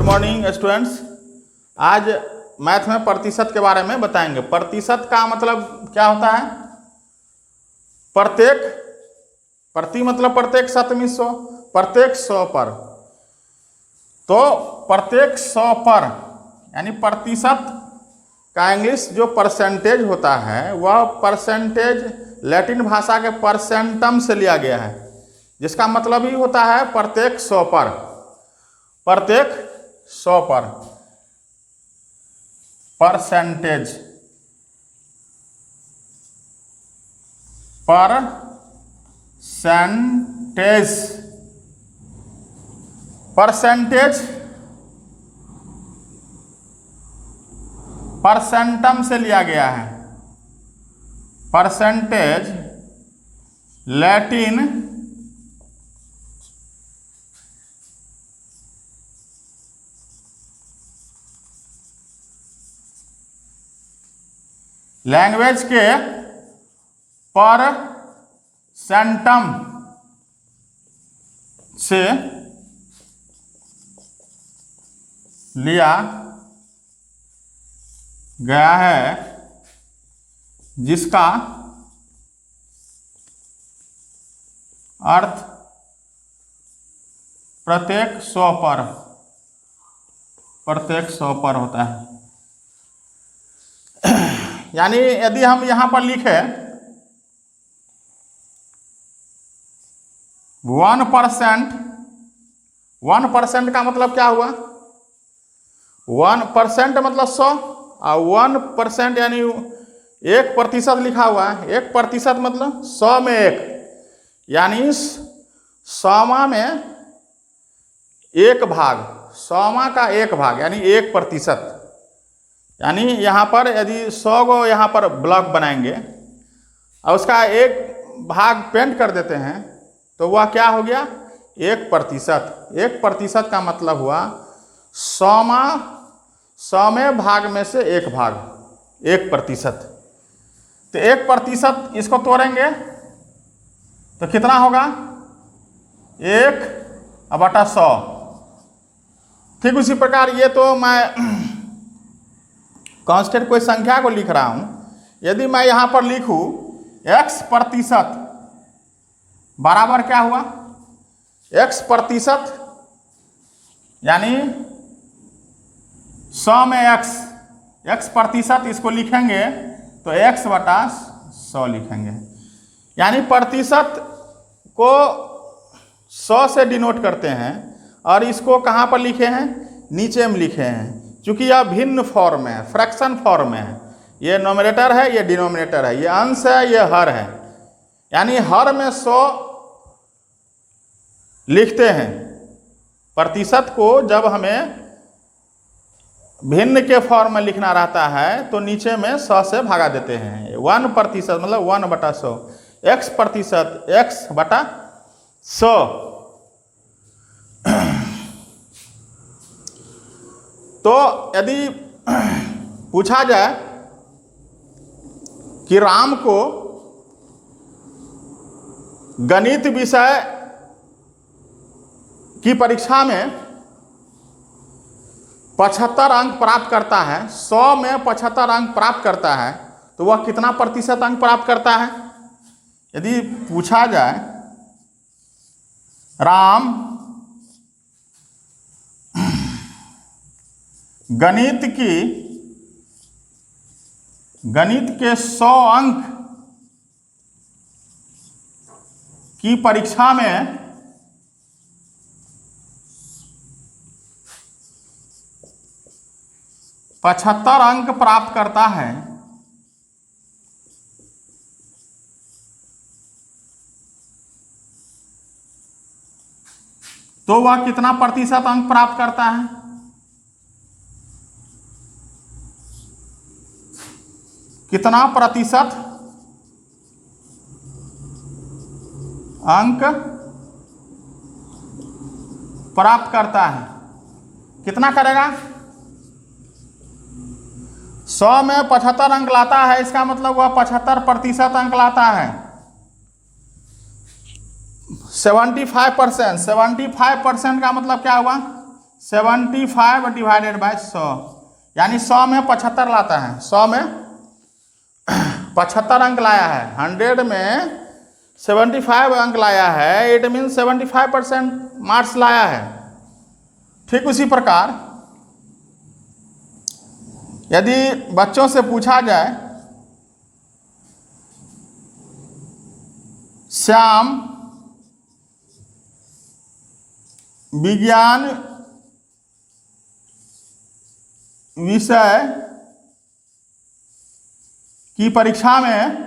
Morning students. आज math में प्रतिशत के बारे में बताएंगे। प्रतिशत का मतलब क्या होता है? प्रत्येक, प्रति मतलब प्रत्येक सतमी सौ, प्रत्येक 100 पर। तो प्रत्येक 100 पर यानी प्रतिशत का इंग्लिश जो परसेंटेज होता है वह परसेंटेज लैटिन भाषा के परसेंटम से लिया गया है, जिसका मतलब ही होता है प्रत्येक 100 पर। प्रत्येक 100 पर परसेंटेज, परसेंटेज परसेंटम से लिया गया है। परसेंटेज लैटिन लैंग्वेज के परसेंटम से लिया गया है, जिसका अर्थ प्रत्येक 100 पर होता है। यानी यदि हम यहां पर लिखे 1% का मतलब क्या हुआ? 1% मतलब 100 और 1% यानी 1% लिखा हुआ है। 1% मतलब 100 में 1, यानी 100वां में 1 भाग, 100वां का 1 भाग यानी 1%। यानी यहाँ पर यदि 100 को यहाँ पर ब्लॉक बनाएंगे और उसका 1 भाग पेंट कर देते हैं तो वह क्या हो गया? 1%। 1% का मतलब हुआ 100वें भाग में से 1 भाग, 1%। तो 1% इसको तोड़ेंगे तो कितना होगा? 1/100। ठीक उसी प्रकार ये तो मैं कांस्टेंट कोई संख्या को लिख रहा हूं। यदि मैं यहां पर लिखूं x% बराबर क्या हुआ? x% यानी 100 में x%, इसको लिखेंगे तो x/100 लिखेंगे। यानी प्रतिशत को 100 से डिनोट करते हैं और इसको कहां पर लिखे हैं? नीचे में लिखे हैं, क्योंकि यह भिन्न फॉर्म है, फ्रैक्शन फॉर्म में है। ये नोमिनेटर है, ये डिनोमिनेटर है, ये अंश है, ये हर है। यानी हर में 100 लिखते हैं। प्रतिशत को जब हमें भिन्न के फॉर्म में लिखना रहता है तो नीचे में 100 से भागा देते हैं। 1% मतलब 1/100, x% x/100। तो यदि पूछा जाए कि राम को गणित विषय की परीक्षा में 75 अंक प्राप्त करता है, 100 में 75 अंक प्राप्त करता है, तो वह कितना प्रतिशत अंक प्राप्त करता है? यदि पूछा जाए राम गणित के 100 अंक की परीक्षा में 75 अंक प्राप्त करता है, तो वह कितना प्रतिशत अंक प्राप्त करता है? कितना प्रतिशत अंक प्राप्त करता है? कितना करेगा? 100 में 75 अंक लाता है, इसका मतलब वह 75% अंक लाता है। 75% का मतलब क्या हुआ? 75 डिवाइडेड बाय 100, यानी 100 में 75 लाता है, 100 में 75 अंक लाया है, 100 में 75 अंक लाया है, इट मीन 75% मार्क्स लाया है। ठीक उसी प्रकार यदि बच्चों से पूछा जाए श्याम विज्ञान विषय की परीक्षा में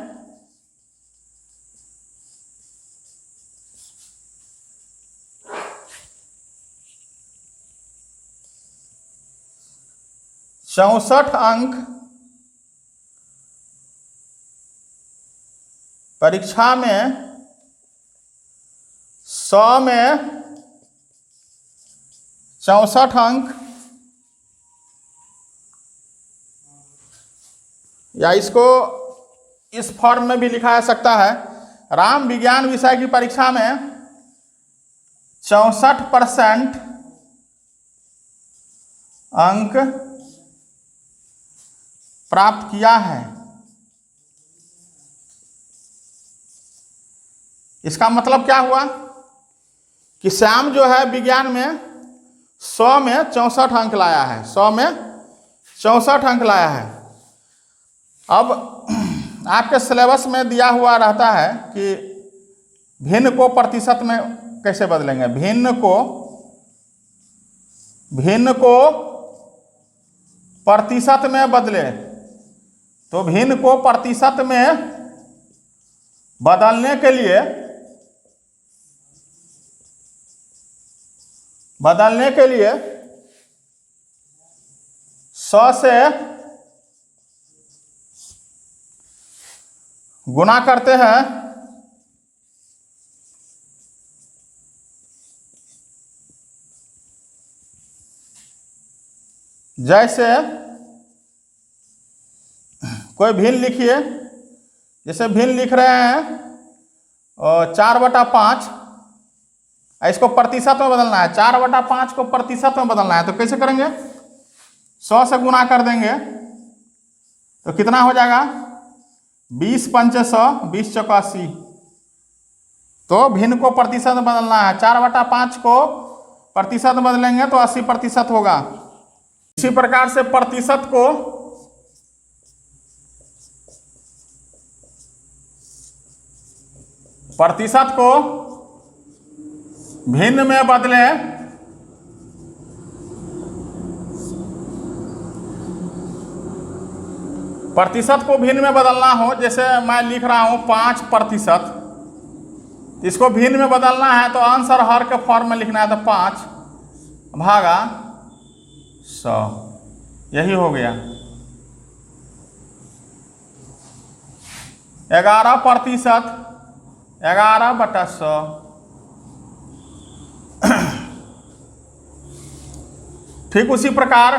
64 अंक, परीक्षा में 100 में 64 अंक, या इसको इस फॉर्म में भी लिखा जा सकता है, राम विज्ञान विषय की परीक्षा में 64% अंक प्राप्त किया है। इसका मतलब क्या हुआ कि श्याम जो है विज्ञान में 100 में 64 अंक लाया है, 100 में 64 अंक लाया है। अब आपके सिलेबस में दिया हुआ रहता है कि भिन्न को प्रतिशत में कैसे बदलेंगे, भिन्न को प्रतिशत में बदले, तो भिन्न को प्रतिशत में बदलने के लिए 100 से गुना करते हैं, जैसे कोई भिन्न लिखिए, जैसे भिन्न लिख रहे हैं 4/5, इसको प्रतिशत में बदलना है, 4/5 को प्रतिशत में बदलना है, तो कैसे करेंगे, 100 से गुना कर देंगे तो कितना हो जाएगा, 20 पंचे 100, 20 चौका 80। तो भिन्न को प्रतिशत में बदलना है, 4/5 को प्रतिशत में बदलेंगे तो 80% होगा। इसी प्रकार से प्रतिशत को भिन्न में बदले, प्रतिशत को भिन्न में बदलना हो, जैसे मैं लिख रहा हूं 5%, इसको भिन्न में बदलना है तो अंश और हर के फॉर्म में लिखना है, तो 5 भागा 100, यही हो गया। 11%, 11/100। ठीक उसी प्रकार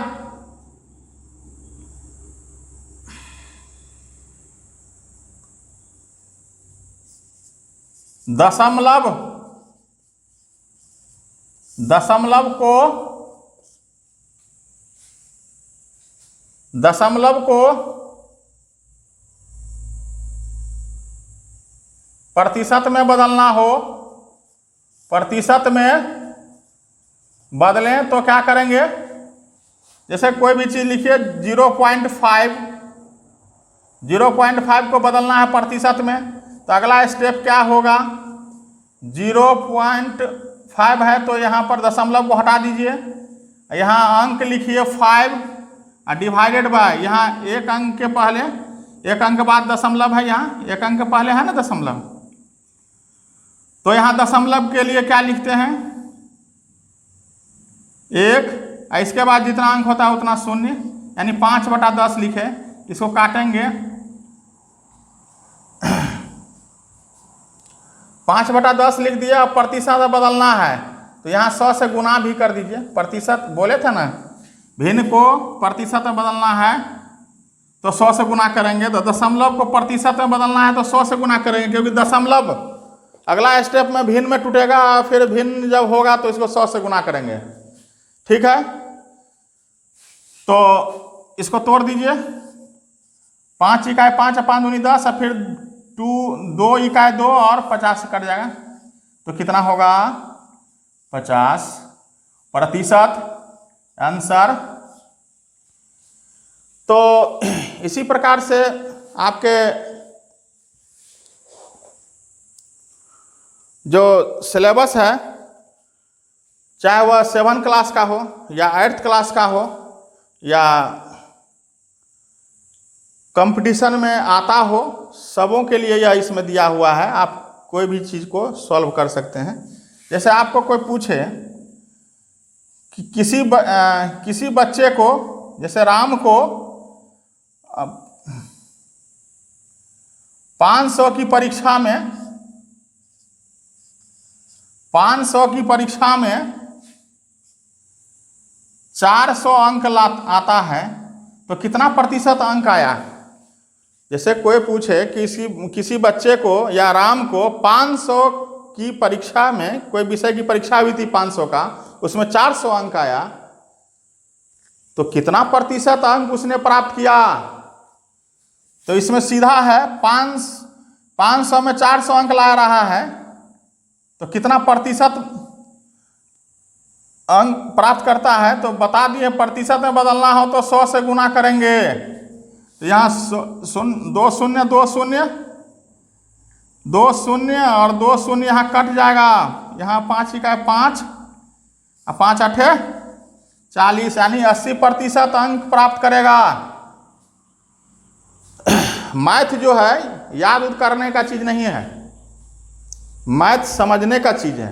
दशमलव को प्रतिशत में बदलना हो, प्रतिशत में बदलें तो क्या करेंगे, जैसे कोई भी चीज़ लिखिए 0.5 को बदलना है प्रतिशत में, तो अगला स्टेप क्या होगा, 0.5 है तो यहाँ पर दशमलव को हटा दीजिए, यहाँ अंक लिखिए 5 और डिवाइडेड बाय, यहाँ एक अंक के पहले, एक अंक बाद दशमलव है, यहाँ एक अंक पहले है ना दशमलव, तो यहाँ दशमलव के लिए क्या लिखते हैं 1, इसके बाद जितना अंक होता है उतना 0, यानी 5/10 लिखे, इसको काटेंगे 5/10 लिख दिया। अब प्रतिशत बदलना है तो यहाँ 100 से गुना भी कर दीजिए, प्रतिशत बोले थे ना, भिन्न को प्रतिशत में बदलना है तो 100 से गुना करेंगे, तो दशमलव को प्रतिशत में बदलना है तो 100 से गुना करेंगे, क्योंकि दशमलव अगला स्टेप में भिन्न में टूटेगा, फिर भिन्न जब होगा तो इसको 100 से गुना करेंगे। ठीक है, तो इसको तोड़ दीजिए। 5 इकाई 5 5 दूनी 10 और फिर 2 इकाई 2 और 50 से कट जाएगा, तो कितना होगा 50% आंसर। तो इसी प्रकार से आपके जो सिलेबस है, चाहे वह 7 क्लास का हो या 8th क्लास का हो या कंपटीशन में आता हो, सबों के लिए यह इसमें दिया हुआ है। आप कोई भी चीज़ को सॉल्व कर सकते हैं। जैसे आपको कोई पूछे कि किसी बच्चे को, जैसे राम को 500 की परीक्षा में 400 अंक आता है, तो कितना प्रतिशत अंक आया। जैसे कोई पूछे किसी बच्चे को या राम को 500 की परीक्षा में, कोई विषय की परीक्षा हुई थी 500 का, उसमें 400 अंक आया, तो कितना प्रतिशत अंक उसने प्राप्त किया। तो इसमें सीधा है 500 में 400 अंक ला रहा है, तो कितना प्रतिशत अंक प्राप्त करता है। तो बता दिए, प्रतिशत में बदलना हो तो 100 से गुना करेंगे। तो यहाँ 2 शून्य 2 शून्य 2 शून्य और 2 शून्य यहाँ कट जाएगा। यहाँ 5 इकाई 5 और 5 8 40, यानी 80% अंक प्राप्त करेगा। मैथ जो है याद करने का चीज़ नहीं है, मैथ समझने का चीज़ है।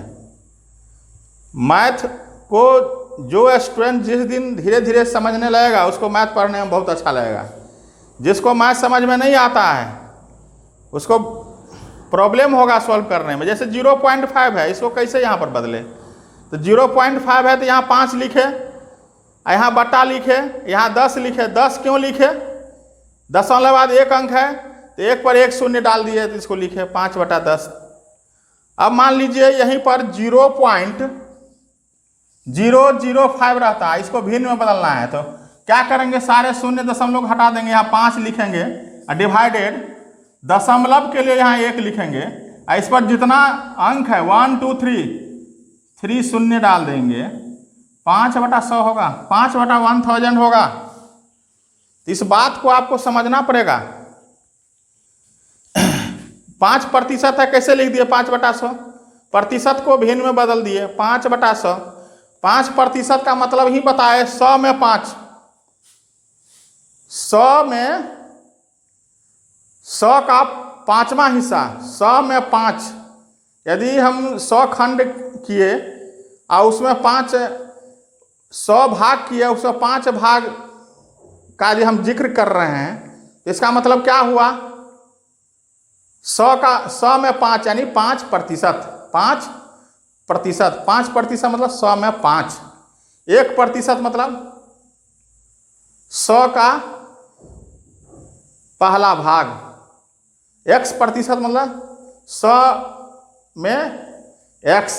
मैथ को जो स्टूडेंट जिस दिन धीरे धीरे समझने लगेगा, उसको मैथ पढ़ने में बहुत अच्छा लगेगा। जिसको मैथ समझ में नहीं आता है, उसको प्रॉब्लम होगा सॉल्व करने में। जैसे 0.5 है, इसको कैसे यहाँ पर बदले। तो 0.5 है तो यहाँ 5 लिखे, यहाँ बट्टा लिखे, यहाँ 10 लिखे। 10 क्यों लिखे, दशमलव बाद 1 अंक है, तो 1 पर 1 शून्य डाल दिए, तो इसको लिखे 5/10। अब मान लीजिए यहीं पर 0.005 रहता है, इसको भिन्न में बदलना है। तो क्या करेंगे, सारे शून्य दशमलव हटा देंगे, यहाँ 5 लिखेंगे और डिवाइडेड दशमलव के लिए यहाँ 1 लिखेंगे। इस पर जितना अंक है 1 2 3 शून्य डाल देंगे, 5/100 होगा, 5/1000 होगा। तो इस बात को आपको समझना पड़ेगा। 5% है, कैसे लिख दिए 5/100, प्रतिशत को भिन्न में बदल दिए 5/100। 5% का मतलब ही बताए 100 में 5, 100 का 5वां हिस्सा, 100 में 5। यदि हम 100 खंड किए और उसमें 100 भाग किए, उसमें 5 भाग का यदि हम जिक्र कर रहे हैं, तो इसका मतलब क्या हुआ, 100 में 5 यानी 5%। 5% मतलब 100 में 5। 1% मतलब 100 का पहला भाग। X% मतलब 100 में X।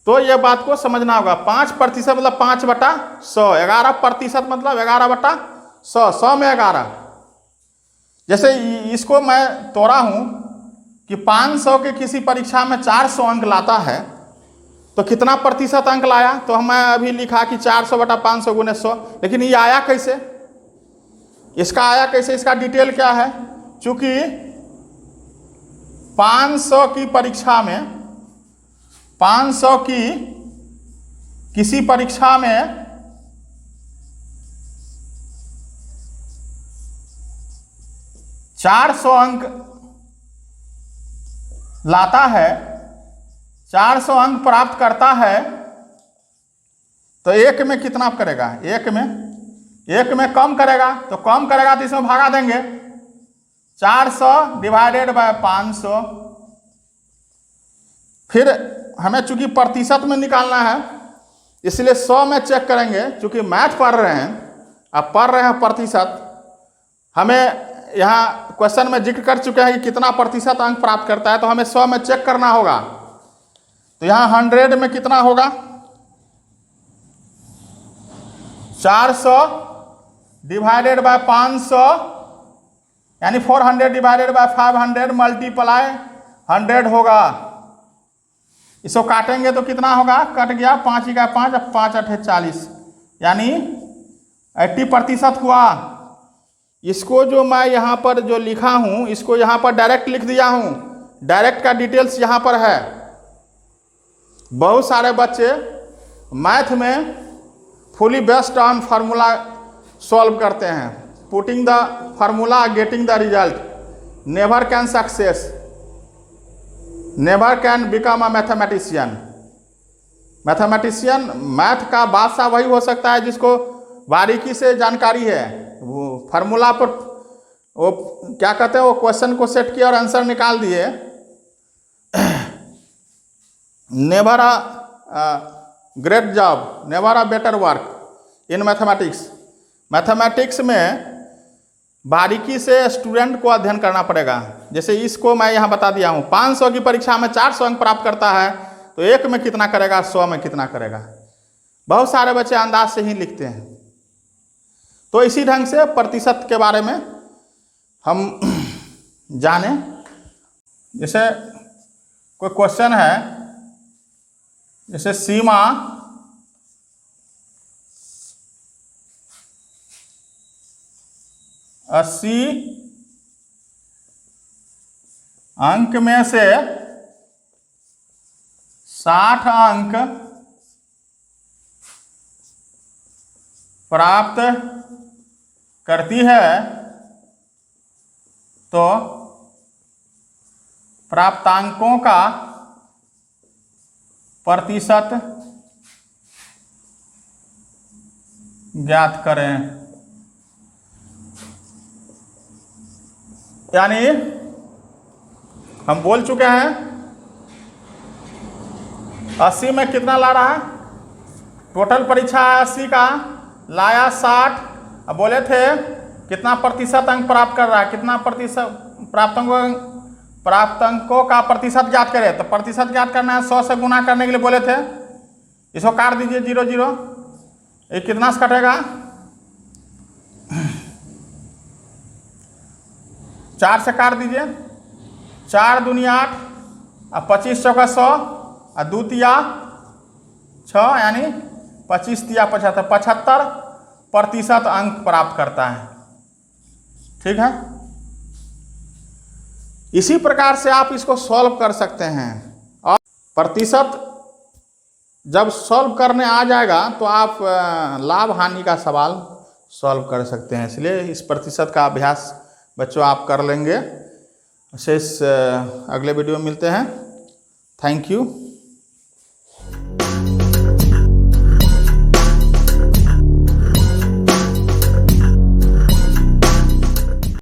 तो ये बात को समझना होगा। 5% मतलब 5/100। 11% मतलब 11/100, 100 में 11। जैसे इसको मैं तोड़ा हूँ कि 500 के किसी परीक्षा में 400 अंक लाता है, तो कितना प्रतिशत अंक लाया। तो मैं अभी लिखा कि 400/500 × 100, लेकिन ये आया कैसे, इसका आया कैसे, इसका डिटेल क्या है। चूंकि 500 की परीक्षा में, 500 की किसी परीक्षा में 400 अंक लाता है, 400 अंक प्राप्त करता है, तो 1 में कितना करेगा, 1 में कम करेगा। तो कम करेगा तो इसमें भागा देंगे, 400 डिवाइडेड बाय 500। फिर हमें चूंकि प्रतिशत में निकालना है, इसलिए 100 में चेक करेंगे। चूंकि मैथ पढ़ रहे हैं, अब पढ़ रहे हैं प्रतिशत, हमें यहाँ क्वेश्चन में जिक्र कर चुके हैं कि कितना प्रतिशत अंक प्राप्त करता है, तो हमें 100 में चेक करना होगा। तो यहाँ 100 में कितना होगा, 400 डिवाइडेड बाय 500 यानी 400 डिवाइडेड बाय 500 मल्टीप्लाई 100 होगा। इसको काटेंगे तो कितना होगा, कट गया 5 का 5, अब 5 8 40 यानी 80% हुआ। इसको जो मैं यहाँ पर जो लिखा हूँ इसको यहाँ पर डायरेक्ट लिख दिया हूँ, डायरेक्ट का डिटेल्स यहाँ पर है। बहुत सारे बच्चे मैथ में fully based on formula solve करते हैं, putting the formula getting the result, never can success, never can become a mathematician. Mathematician math का बादशाह वही हो सकता है जिसको बारीकी से जानकारी है। वो फार्मूला पर वो क्या कहते हैं, वो क्वेश्चन को सेट किया और आंसर निकाल दिए। Never a great job, never a better work in mathematics. Mathematics में बारीकी से स्टूडेंट को अध्ययन करना पड़ेगा। जैसे इसको मैं यहाँ बता दिया हूँ, 500 की परीक्षा में 400 अंक प्राप्त करता है तो 1 में कितना करेगा, 100 में कितना करेगा। बहुत सारे बच्चे अंदाज से ही लिखते हैं। तो इसी ढंग से प्रतिशत के बारे में हम जाने। जैसे कोई क्वेश्चन है, जैसे सीमा 80 अंक में से 60 अंक प्राप्त करती है तो प्राप्तांकों का प्रतिशत ज्ञात करें। यानी हम बोल चुके हैं 80 में कितना ला रहा है, टोटल परीक्षा है 80 का, लाया 60। अब बोले थे कितना प्रतिशत अंक प्राप्त कर रहा है, कितना प्रतिशत प्राप्तांकों का प्रतिशत ज्ञात करें। तो प्रतिशत ज्ञात करना है, 100 से गुना करने के लिए बोले थे। इसको काट दीजिए 0 0, ये कितना से कटेगा, 4 से काट दीजिए, 4 दूनी 8 और 25 चौका 100 और 2 तिया 6 यानी 25 तिया 75, 75% अंक प्राप्त करता है। ठीक है, इसी प्रकार से आप इसको सॉल्व कर सकते हैं। और प्रतिशत जब सॉल्व करने आ जाएगा तो आप लाभ हानि का सवाल सॉल्व कर सकते हैं। इसलिए इस प्रतिशत का अभ्यास बच्चों आप कर लेंगे। शेष अगले वीडियो में मिलते हैं। Thank you.